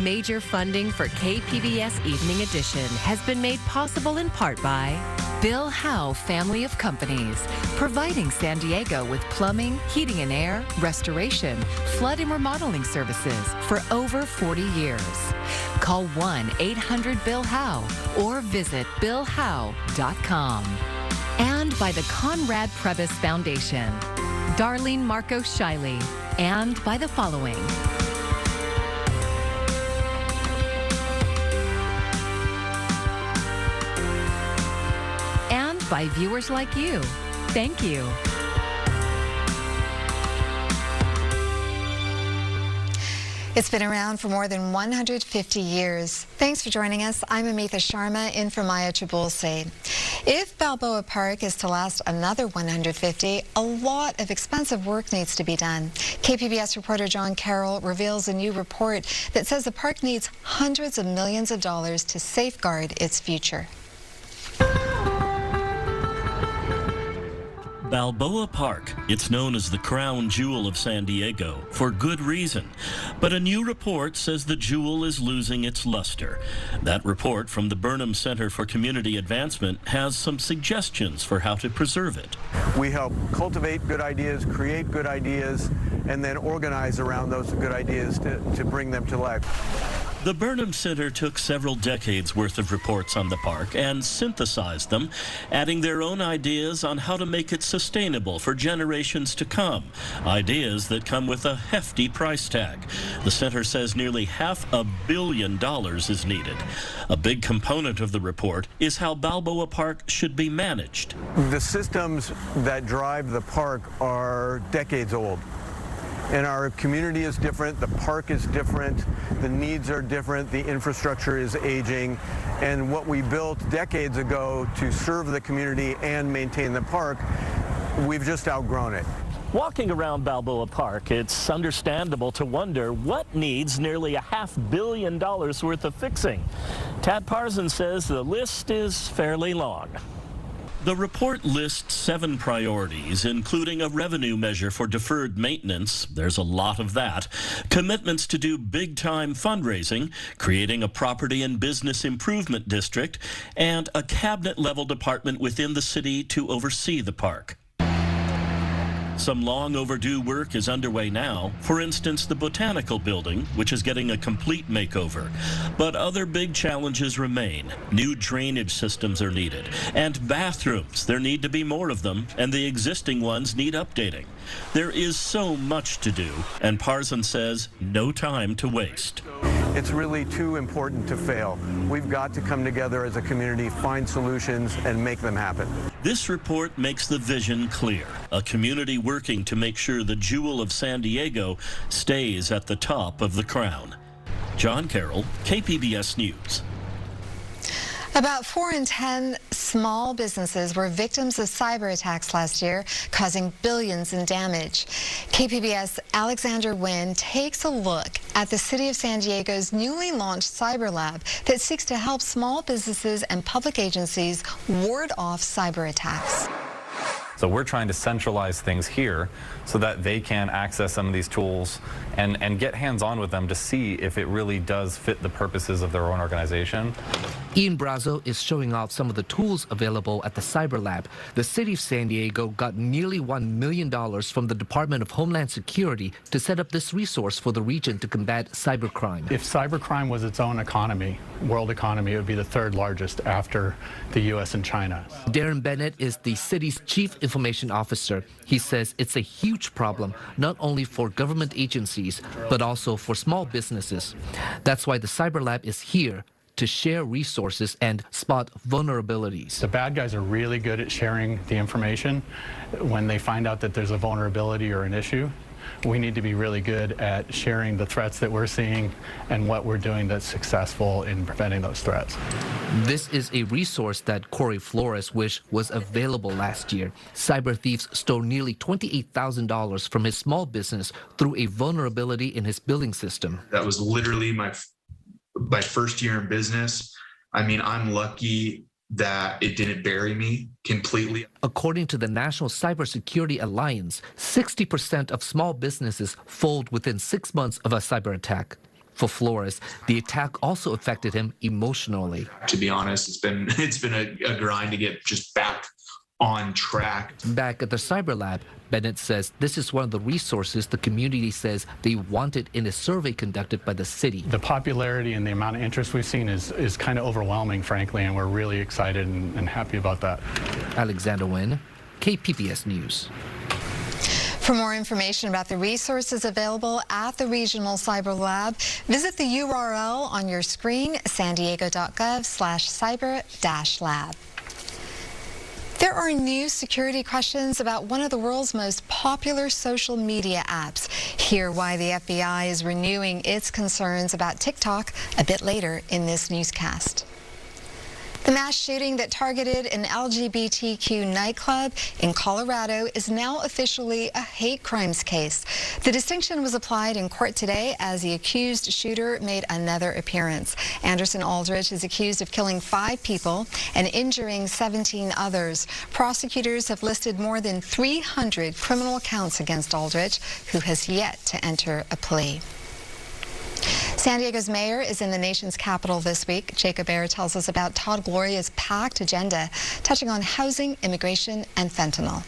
Major funding for KPBS Evening Edition has been made possible in part by Bill Howe Family of Companies, providing San Diego with plumbing, heating and air, restoration, flood and remodeling services for over 40 years. Call 1-800-BILL-HOWE or visit billhowe.com. And by the Conrad Prebys Foundation, Darlene Marco Shiley, and by the following. By viewers like you. Thank you. It's been around for more than 150 years. Thanks for joining us. I'm Amitha Sharma in for Maya Trabulsi. If Balboa Park is to last another 150, a lot of expensive work needs to be done. KPBS reporter John Carroll reveals a new report that says the park needs hundreds of millions of dollars to safeguard its future. Balboa Park. It's known as the crown jewel of San Diego for good reason. But a new report says the jewel is losing its luster. That report from the Burnham Center for Community Advancement has some suggestions for how to preserve it. We help cultivate good ideas, create good ideas, and then organize around those good ideas to bring them to life. The Burnham Center took several decades worth of reports on the park and synthesized them, adding their own ideas on how to make it sustainable for generations to come, ideas that come with a hefty price tag. The center says nearly $500 million is needed. A big component of the report is how Balboa Park should be managed. The systems that drive the park are decades old. And our community is different, the park is different, the needs are different, the infrastructure is aging, and what we built decades ago to serve the community and maintain the park, we've just outgrown it. Walking around Balboa Park, it's understandable to wonder what needs nearly $500 million worth of fixing. Tad Parson says the list is fairly long. The report lists 7 priorities, including a revenue measure for deferred maintenance. There's a lot of that. Commitments to do big-time fundraising, creating a property and business improvement district, and a cabinet-level department within the city to oversee the park. Some long overdue work is underway now. For instance, the Botanical Building, which is getting a complete makeover. But other big challenges remain. New drainage systems are needed. And bathrooms, there need to be more of them, and the existing ones need updating. There is so much to do, and Parson says no time to waste. It's really too important to fail. We've got to come together as a community, find solutions, and make them happen. This report makes the vision clear. A community working to make sure the jewel of San Diego stays at the top of the crown. John Carroll, KPBS News. About 4 in 10 small businesses were victims of cyber attacks last year, causing billions in damage. KPBS' Alexander Nguyen takes a look at the City of San Diego's newly launched Cyber Lab that seeks to help small businesses and public agencies ward off cyber attacks. So we're trying to centralize things here so that they can access some of these tools and get hands-on with them to see if it really does fit the purposes of their own organization. Ian Brazo is showing off some of the tools available at the Cyber Lab. The City of San Diego got nearly $1 million from the Department of Homeland Security to set up this resource for the region to combat cybercrime. If cybercrime was its own economy, world economy, it would be the 3rd largest after the U.S. and China. Darren Bennett is the city's chief information officer. He says it's a huge problem, not only for government agencies, but also for small businesses. That's why the Cyber Lab is here to share resources and spot vulnerabilities. The bad guys are really good at sharing the information. When they find out that there's a vulnerability or an issue, we need to be really good at sharing the threats that we're seeing and what we're doing that's successful in preventing those threats. This is a resource that Corey Flores wished was available last year. Cyber thieves stole nearly $28,000 from his small business through a vulnerability in his billing system. That was literally my first year in business. I mean, I'm lucky that it didn't bury me completely. According to the National Cybersecurity Alliance, 60% of small businesses fold within 6 months of a cyber attack. For Flores, the attack also affected him emotionally. To be honest, it's been a grind to get just back on track. Back at the Cyber Lab, Bennett says this is one of the resources the community says they wanted in a survey conducted by the city. The popularity and the amount of interest we've seen is kind of overwhelming, frankly, and we're really excited and happy about that. Alexander Nguyen, KPBS News. For more information about the resources available at the Regional Cyber Lab, visit the URL on your screen, sandiego.gov/cyber-lab. There are new security questions about one of the world's most popular social media apps. Hear why the FBI is renewing its concerns about TickTock a bit later in this newscast. The mass shooting that targeted an LGBTQ nightclub in Colorado is now officially a hate crimes case. The distinction was applied in court today as the accused shooter made another appearance. Anderson Aldrich is accused of killing 5 people and injuring 17 others. Prosecutors have listed more than 300 criminal counts against Aldrich, who has yet to enter a plea. San Diego's mayor is in the nation's capital this week. Jacob Ayer tells us about Todd Gloria's packed agenda, touching on housing, immigration, and fentanyl.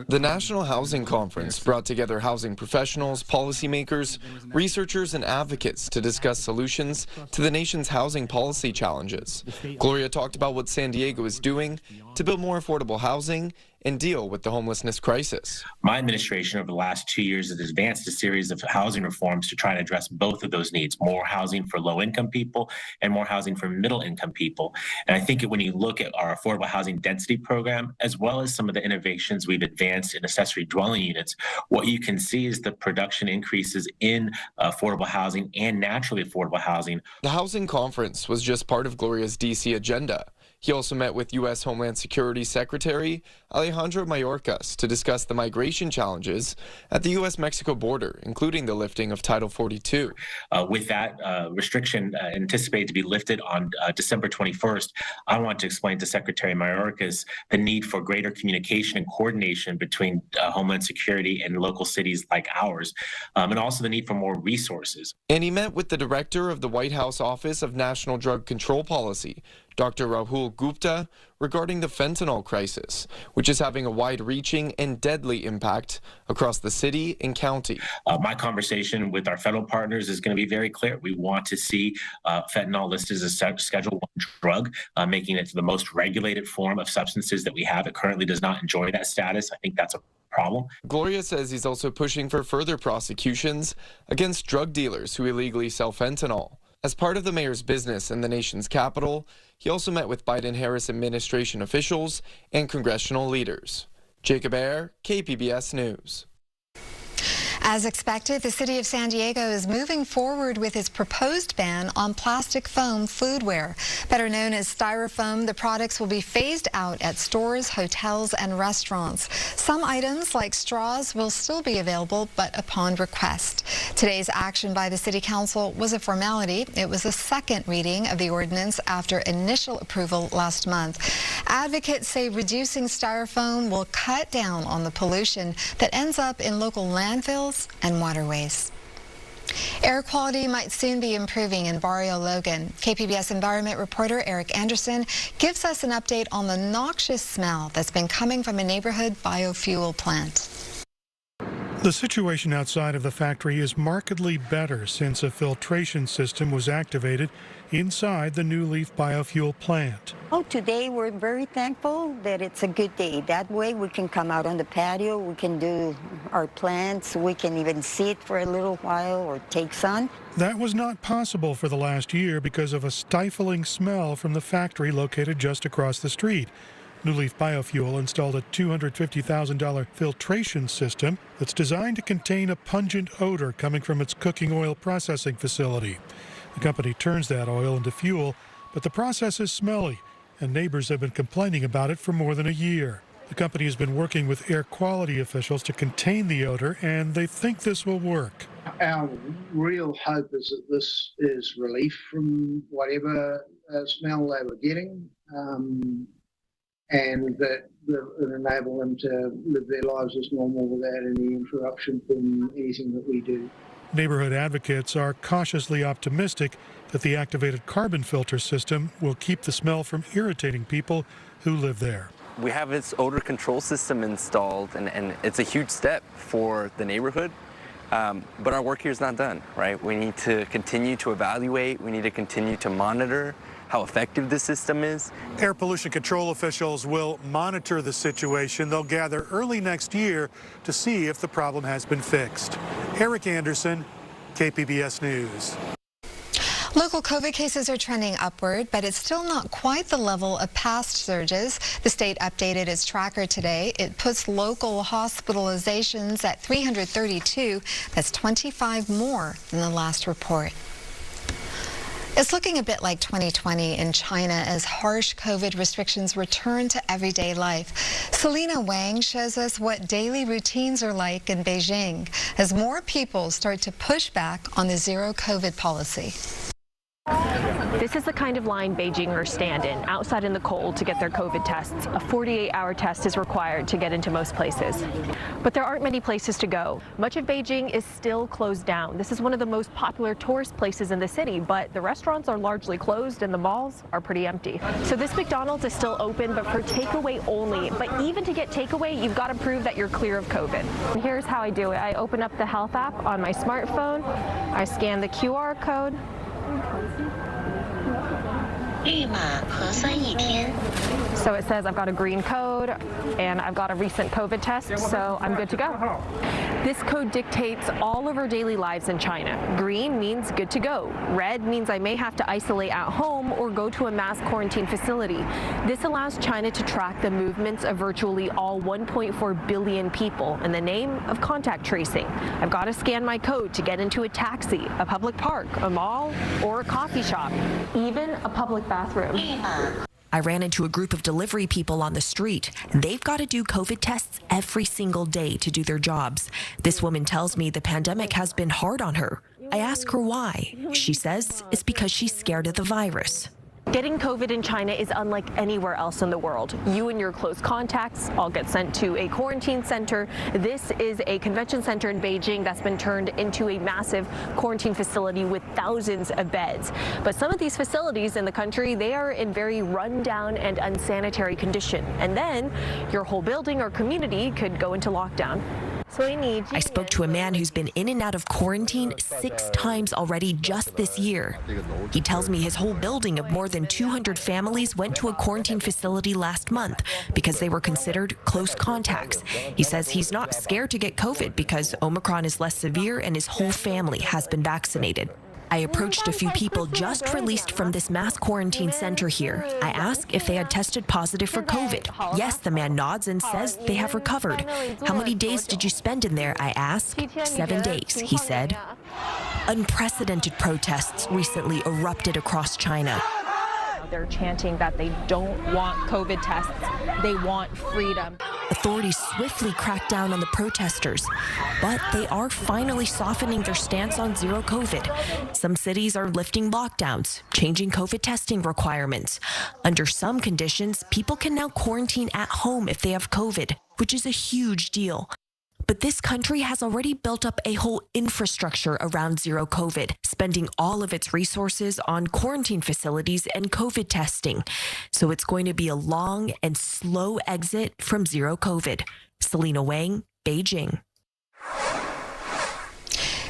The National Housing Conference brought together housing professionals, policymakers, researchers, and advocates to discuss solutions to the nation's housing policy challenges. Gloria talked about what San Diego is doing to build more affordable housing and deal with the homelessness crisis. My administration over the last 2 years has advanced a series of housing reforms to try and address both of those needs, more housing for low-income people and more housing for middle-income people. And I think when you look at our affordable housing density program, as well as some of the innovations we've advanced in accessory dwelling units, what you can see is the production increases in affordable housing and naturally affordable housing. The housing conference was just part of Gloria's D.C. agenda. He also met with U.S. Homeland Security Secretary Alejandro Mayorkas to discuss the migration challenges at the U.S.-Mexico border, including the lifting of Title 42. With that restriction anticipated to be lifted on December 21st, I want to explain to Secretary Mayorkas the need for greater communication and coordination between Homeland Security and local cities like ours, and also the need for more resources. And he met with the director of the White House Office of National Drug Control Policy, Dr. Rahul Gupta, regarding the fentanyl crisis, which is having a wide-reaching and deadly impact across the city and county. My conversation with our federal partners is going to be very clear. We want to see fentanyl listed as a Schedule I drug, making it the most regulated form of substances that we have. It currently does not enjoy that status. I think that's a problem. Gloria says he's also pushing for further prosecutions against drug dealers who illegally sell fentanyl. As part of the mayor's business in the nation's capital, he also met with Biden-Harris administration officials and congressional leaders. Jacob Ayer, KPBS News. As expected, the city of San Diego is moving forward with its proposed ban on plastic foam foodware. Better known as styrofoam, the products will be phased out at stores, hotels, and restaurants. Some items, like straws, will still be available, but upon request. Today's action by the City Council was a formality. It was the second reading of the ordinance after initial approval last month. Advocates say reducing styrofoam will cut down on the pollution that ends up in local landfills and waterways. Air quality might soon be improving in Barrio Logan. KPBS environment reporter Eric Anderson gives us an update on the noxious smell that's been coming from a neighborhood biofuel plant. The situation outside of the factory is markedly better since a filtration system was activated inside the New Leaf biofuel plant. Oh, today we're very thankful that it's a good day. That way we can come out on the patio, we can do our plants, we can even sit for a little while or take sun. That was not possible for the last year because of a stifling smell from the factory located just across the street. New Leaf Biofuel installed a $250,000 filtration system that's designed to contain a pungent odor coming from its cooking oil processing facility. The company turns that oil into fuel, but the process is smelly, and neighbors have been complaining about it for more than a year. The company has been working with air quality officials to contain the odor, and they think this will work. Our real hope is that this is relief from whatever smell they were getting, and that it enable them to live their lives as normal without any interruption from anything that we do. Neighborhood advocates are cautiously optimistic that the activated carbon filter system will keep the smell from irritating people who live there. We have this odor control system installed, and it's a huge step for the neighborhood. But our work here is not done, right? We need to continue to evaluate. We need to continue to monitor how effective this system is. Air pollution control officials will monitor the situation. They'll gather early next year to see if the problem has been fixed. Eric Anderson, KPBS News. Local COVID cases are trending upward, but it's still not quite the level of past surges. The state updated its tracker today. It puts local hospitalizations at 332. That's 25 more than the last report. It's looking a bit like 2020 in China as harsh COVID restrictions return to everyday life. Selena Wang shows us what daily routines are like in Beijing as more people start to push back on the zero COVID policy. This is the kind of line Beijingers stand in, outside in the cold to get their COVID tests. A 48-hour test is required to get into most places. But there aren't many places to go. Much of Beijing is still closed down. This is one of the most popular tourist places in the city, but the restaurants are largely closed and the malls are pretty empty. So this McDonald's is still open, but for takeaway only. But even to get takeaway, you've got to prove that you're clear of COVID. And here's how I do it. I open up the health app on my smartphone. I scan the QR code. So it says I've got a green code and I've got a recent COVID test, so I'm good to go. This code dictates all of our daily lives in China. Green means good to go. Red means I may have to isolate at home or go to a mass quarantine facility. This allows China to track the movements of virtually all 1.4 billion people in the name of contact tracing. I've got to scan my code to get into a taxi, a public park, a mall, or a coffee shop, even a public bathroom. I ran into a group of delivery people on the street. They've got to do COVID tests every single day to do their jobs. This woman tells me the pandemic has been hard on her. I ask her why. She says it's because she's scared of the virus. Getting COVID in China is unlike anywhere else in the world. You and your close contacts all get sent to a quarantine center. This is a convention center in Beijing that's been turned into a massive quarantine facility with thousands of beds. But some of these facilities in the country, they are in very rundown and unsanitary condition. And then your whole building or community could go into lockdown. I spoke to a man who's been in and out of quarantine 6 times already just this year. He tells me his whole building of more than 200 families went to a quarantine facility last month because they were considered close contacts. He says he's not scared to get COVID because Omicron is less severe and his whole family has been vaccinated. I approached a few people just released from this mass quarantine center here. I asked if they had tested positive for COVID. Yes, the man nods and says they have recovered. How many days did you spend in there? I asked. 7 days, he said. Unprecedented protests recently erupted across China. They're chanting that they don't want COVID tests. They want freedom. Authorities swiftly cracked down on the protesters, but they are finally softening their stance on zero COVID. Some cities are lifting lockdowns, changing COVID testing requirements. Under some conditions, people can now quarantine at home if they have COVID, which is a huge deal. But this country has already built up a whole infrastructure around zero COVID, spending all of its resources on quarantine facilities and COVID testing. So it's going to be a long and slow exit from zero COVID. Selena Wang, Beijing.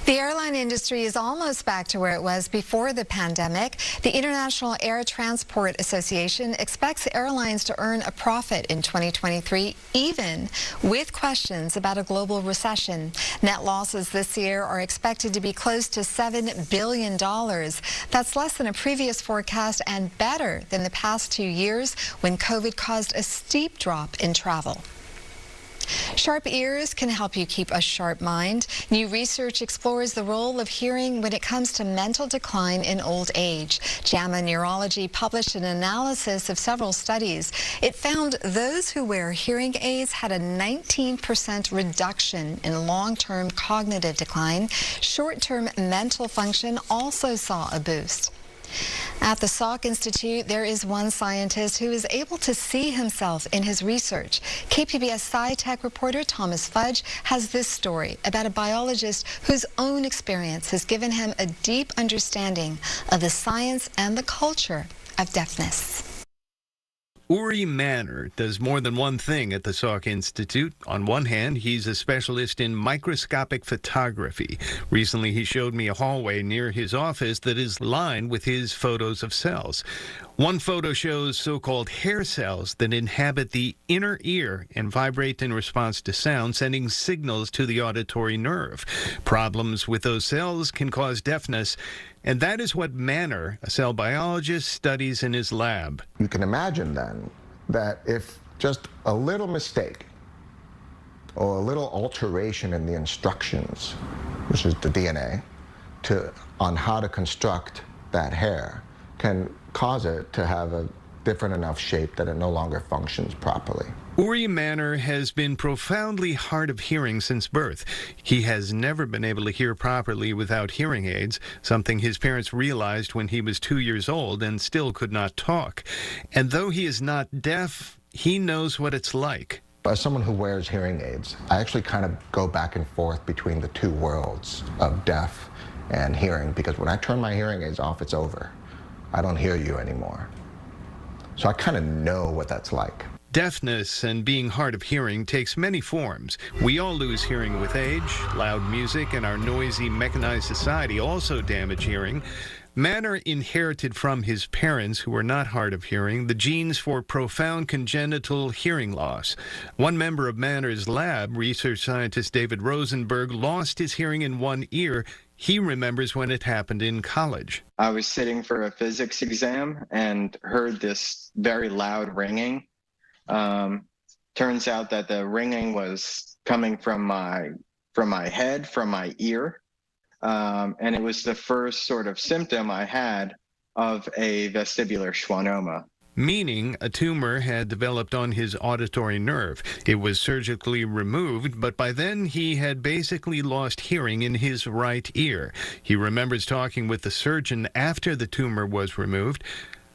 The airline industry is almost back to where it was before the pandemic. The International Air Transport Association expects airlines to earn a profit in 2023, even with questions about a global recession. Net losses this year are expected to be close to $7 billion. That's less than a previous forecast and better than the past 2 years when COVID caused a steep drop in travel. Sharp ears can help you keep a sharp mind. New research explores the role of hearing when it comes to mental decline in old age. JAMA Neurology published an analysis of several studies. It found those who wear hearing aids had a 19% reduction in long-term cognitive decline. Short-term mental function also saw a boost. At the Salk Institute, there is one scientist who is able to see himself in his research. KPBS Sci-Tech reporter Thomas Fudge has this story about a biologist whose own experience has given him a deep understanding of the science and the culture of deafness. Uri Manor does more than one thing at the Salk Institute. On one hand, he's a specialist in microscopic photography. Recently, he showed me a hallway near his office that is lined with his photos of cells. One photo shows so-called hair cells that inhabit the inner ear and vibrate in response to sound, sending signals to the auditory nerve. Problems with those cells can cause deafness, and that is what Manor, a cell biologist, studies in his lab. You can imagine then that if just a little mistake or a little alteration in the instructions, which is the DNA, on how to construct that hair can cause it to have a different enough shape that it no longer functions properly. Uri Manor has been profoundly hard of hearing since birth. He has never been able to hear properly without hearing aids, something his parents realized when he was 2 years old and still could not talk. And though he is not deaf, he knows what it's like. As someone who wears hearing aids, I actually kind of go back and forth between the two worlds of deaf and hearing, because when I turn my hearing aids off, it's over. I don't hear you anymore. So I kind of know what that's like. Deafness and being hard of hearing takes many forms. We all lose hearing with age. Loud music and our noisy, mechanized society also damage hearing. Manor inherited from his parents, who were not hard of hearing, the genes for profound congenital hearing loss. One member of Manor's lab, research scientist David Rosenberg, lost his hearing in one ear. He remembers when it happened in college. I was sitting for a physics exam and heard this very loud ringing. Turns out that the ringing was coming from my head, from my ear. And it was the first sort of symptom I had of a vestibular schwannoma. Meaning a tumor had developed on his auditory nerve. It was surgically removed, but by then he had basically lost hearing in his right ear. He remembers talking with the surgeon after the tumor was removed.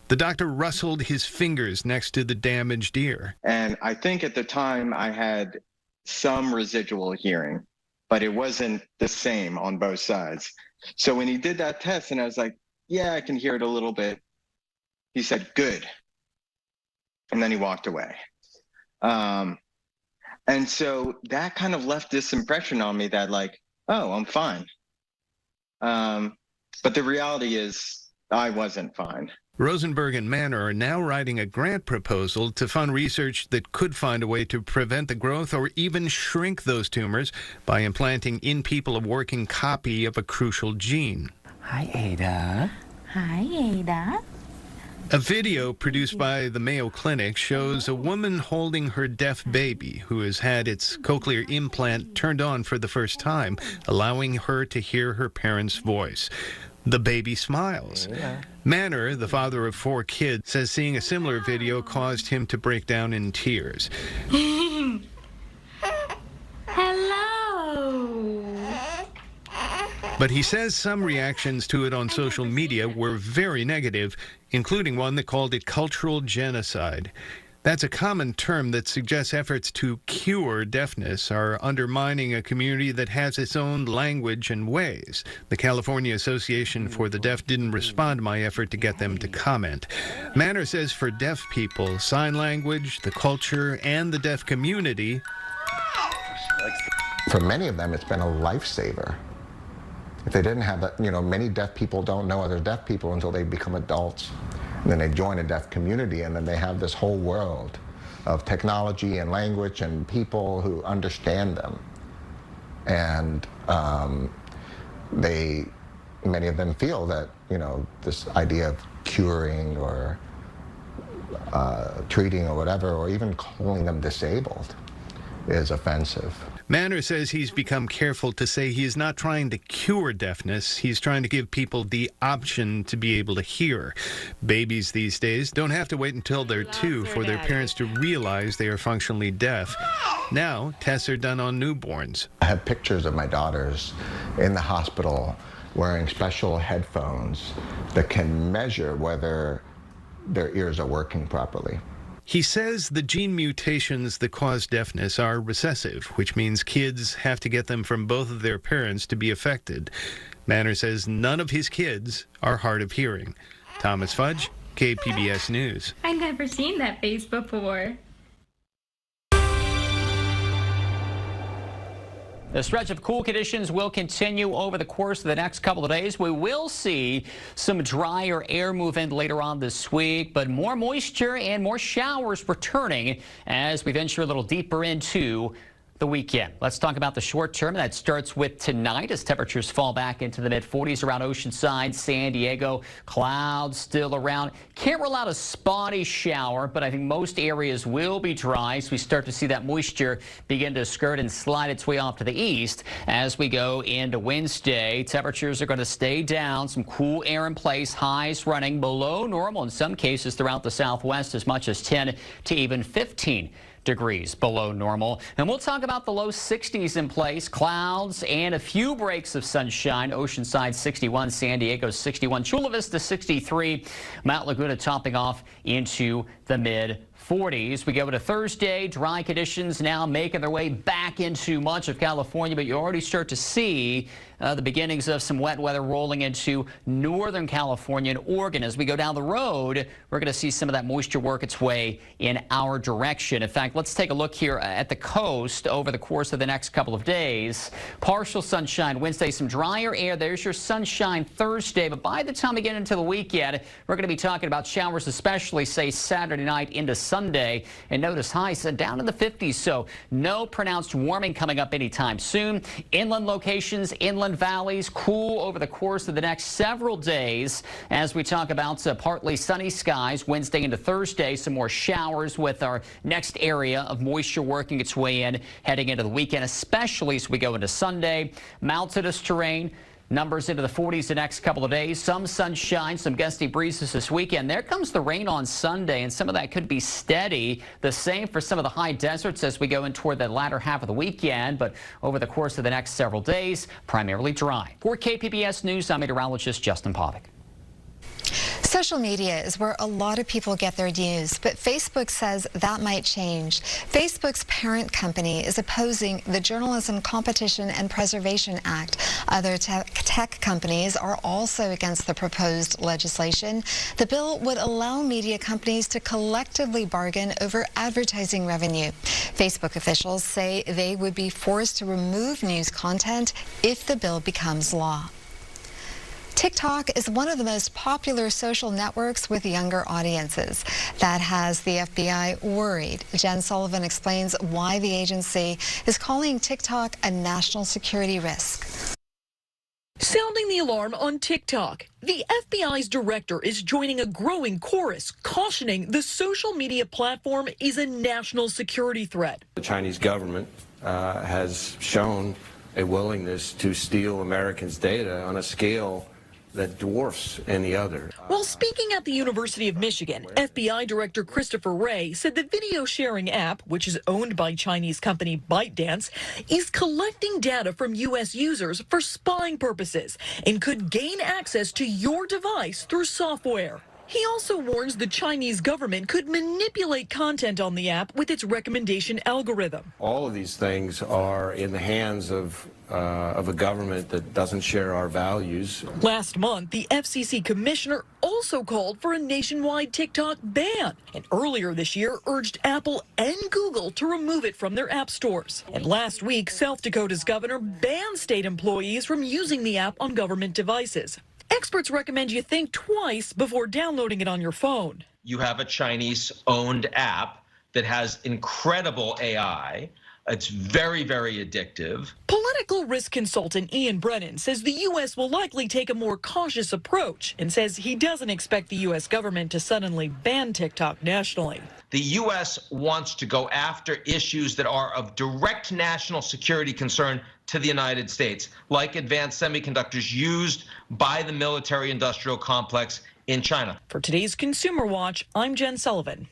The doctor rustled his fingers next to the damaged ear. And I think at the time I had some residual hearing, but it wasn't the same on both sides. So when he did that test and I was like, yeah, I can hear it a little bit, he said, good. And then he walked away. And so that kind of left this impression on me that like, oh, I'm fine. But the reality is I wasn't fine. Rosenberg and Manor are now writing a grant proposal to fund research that could find a way to prevent the growth or even shrink those tumors by implanting in people a working copy of a crucial gene. Hi, Ada. Hi, Ada. A video produced by the Mayo Clinic shows a woman holding her deaf baby who has had its cochlear implant turned on for the first time, allowing her to hear her parents' voice. The baby smiles. Manor, the father of 4 kids, says seeing a similar video caused him to break down in tears. Hello. But he says some reactions to it on social media were very negative, including one that called it cultural genocide. That's a common term that suggests efforts to cure deafness are undermining a community that has its own language and ways. The California Association for the Deaf didn't respond to my effort to get them to comment. Manor says for deaf people, sign language, the culture, and the deaf community. For many of them, it's been a lifesaver. If they didn't have that, many deaf people don't know other deaf people until they become adults. And then they join a deaf community, and then they have this whole world of technology and language and people who understand them. And many of them feel that, this idea of curing or treating or whatever, or even calling them disabled, is offensive. Manor says he's become careful to say he is not trying to cure deafness. He's trying to give people the option to be able to hear. Babies these days don't have to wait until they're 2 for their parents to realize they are functionally deaf. Now, tests are done on newborns. I have pictures of my daughters in the hospital wearing special headphones that can measure whether their ears are working properly. He says the gene mutations that cause deafness are recessive, which means kids have to get them from both of their parents to be affected. Manor says none of his kids are hard of hearing. Thomas Fudge, KPBS News. I've never seen that face before. The stretch of cool conditions will continue over the course of the next couple of days. We will see some drier air movement later on this week, but more moisture and more showers returning as we venture a little deeper into the weekend. Let's talk about the short term. That starts with tonight as temperatures fall back into the mid-40s around Oceanside, San Diego. Clouds still around. Can't rule out a spotty shower, but I think most areas will be dry. So we start to see that moisture begin to skirt and slide its way off to the east as we go into Wednesday. Temperatures are going to stay down. Some cool air in place. Highs running below normal in some cases throughout the southwest, as much as 10 to even 15 degrees below normal. And we'll talk about the low 60s in place, clouds and a few breaks of sunshine. Oceanside 61, San Diego 61, Chula Vista 63, Mount Laguna topping off into the mid-40s. We go into Thursday, dry conditions now making their way back into much of California, but you already start to see the beginnings of some wet weather rolling into Northern California and Oregon. As we go down the road, we're going to see some of that moisture work its way in our direction. In fact, let's take a look here at the coast over the course of the next couple of days. Partial sunshine Wednesday, some drier air. There's your sunshine Thursday, but by the time we get into the weekend, we're going to be talking about showers, especially, say, Saturday night into Sunday. And notice highs down in the 50s, so no pronounced warming coming up anytime soon. Inland locations, inland valleys, cool over the course of the next several days as we talk about partly sunny skies Wednesday into Thursday. Some more showers with our next area of moisture working its way in heading into the weekend, especially as we go into Sunday. Mountainous terrain. Numbers into the 40s the next couple of days. Some sunshine, some gusty breezes this weekend. There comes the rain on Sunday, and some of that could be steady. The same for some of the high deserts as we go in toward the latter half of the weekend. But over the course of the next several days, primarily dry. For KPBS News, I'm meteorologist Justin Pavic. Social media is where a lot of people get their news, but Facebook says that might change. Facebook's parent company is opposing the Journalism Competition and Preservation Act. Other tech companies are also against the proposed legislation. The bill would allow media companies to collectively bargain over advertising revenue. Facebook officials say they would be forced to remove news content if the bill becomes law. TickTock is one of the most popular social networks with younger audiences. That has the FBI worried. Jen Sullivan explains why the agency is calling TickTock a national security risk. Sounding the alarm on TickTock, the FBI's director is joining a growing chorus cautioning the social media platform is a national security threat. The Chinese government has shown a willingness to steal Americans' data on a scale that dwarfs any other. While speaking at the University of Michigan, FBI Director Christopher Wray said the video sharing app, which is owned by Chinese company ByteDance, is collecting data from U.S. users for spying purposes and could gain access to your device through software. He also warns the Chinese government could manipulate content on the app with its recommendation algorithm. All of these things are in the hands of a government that doesn't share our values. Last month, the FCC commissioner also called for a nationwide TikTok ban, and earlier this year urged Apple and Google to remove it from their app stores. And last week, South Dakota's governor banned state employees from using the app on government devices. Experts recommend you think twice before downloading it on your phone. You have a Chinese-owned app that has incredible AI. It's very, very addictive. Political risk consultant Ian Brennan says the U.S. will likely take a more cautious approach and says he doesn't expect the U.S. government to suddenly ban TikTok nationally. The U.S. wants to go after issues that are of direct national security concern to the United States, like advanced semiconductors used by the military-industrial complex in China. For today's Consumer Watch, I'm Jen Sullivan.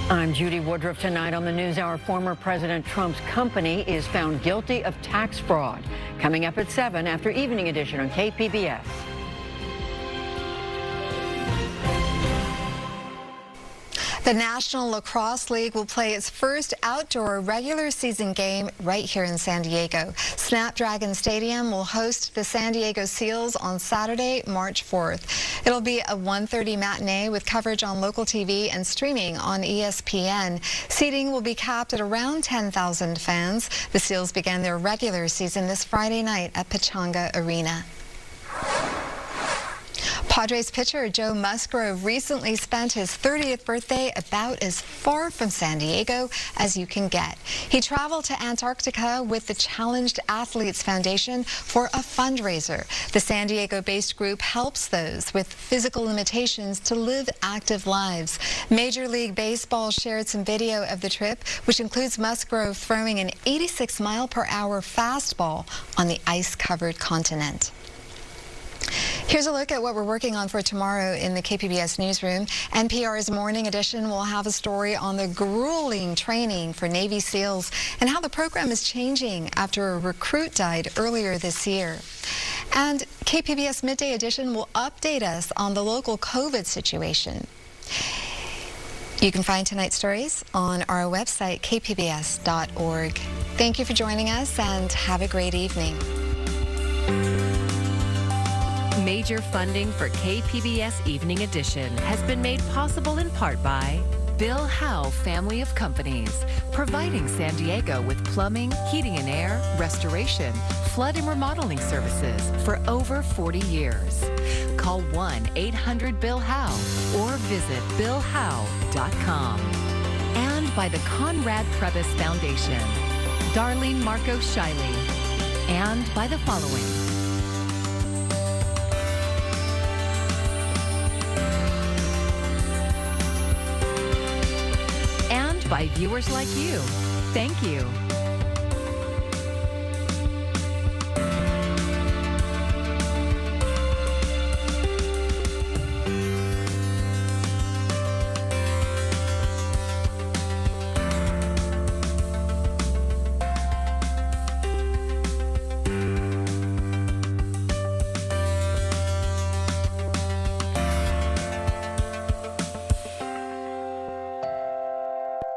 I'm Judy Woodruff. Tonight on the NewsHour, former President Trump's company is found guilty of tax fraud. Coming up at 7 after Evening Edition on KPBS. The National Lacrosse League will play its first outdoor regular season game right here in San Diego. Snapdragon Stadium will host the San Diego Seals on Saturday, March 4th. It'll be a 1:30 matinee with coverage on local TV and streaming on ESPN. Seating will be capped at around 10,000 fans. The Seals began their regular season this Friday night at Pechanga Arena. Padres pitcher Joe Musgrove recently spent his 30th birthday about as far from San Diego as you can get. He traveled to Antarctica with the Challenged Athletes Foundation for a fundraiser. The San Diego-based group helps those with physical limitations to live active lives. Major League Baseball shared some video of the trip, which includes Musgrove throwing an 86-mile-per-hour fastball on the ice-covered continent. Here's a look at what we're working on for tomorrow in the KPBS newsroom. NPR's Morning Edition will have a story on the grueling training for Navy SEALs and how the program is changing after a recruit died earlier this year. And KPBS Midday Edition will update us on the local COVID situation. You can find tonight's stories on our website, kpbs.org. Thank you for joining us and have a great evening. Major funding for KPBS Evening Edition has been made possible in part by Bill Howe Family of Companies, providing San Diego with plumbing, heating and air, restoration, flood and remodeling services for over 40 years. Call 1-800-BILL-HOWE or visit BillHowe.com. And by the Conrad Prebys Foundation, Darlene Marco Shiley, and by the following. By viewers like you. Thank you.